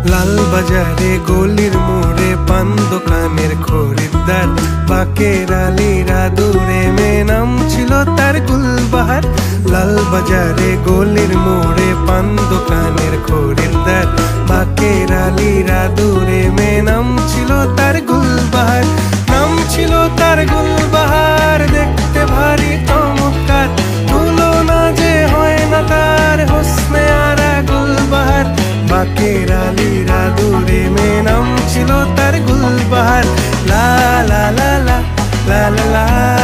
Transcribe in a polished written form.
লাল বাজারে গলির মোড়ে পান দোকানের খরিদ্দার, বাকের আলীরা দূরে মেয়ে নাম ছিল তার গুলবাহার। লাল বাজারে গলির মোড়ে পান দোকানের খরিদ্দার, বাকের আলীরা দূরে মেয়ে নাম ছিল তার গুলবাহার। নাম ছিল তার গুলবাহার, দেখতে ভারী চমৎকার, তুলনা যে হয় না তার হোসনে আরা গুলবাহার। বাকের আলীরা দূরে মেয়ে নাম ছিল তার গুলবাহার। লা লা লা লা লা লা লা।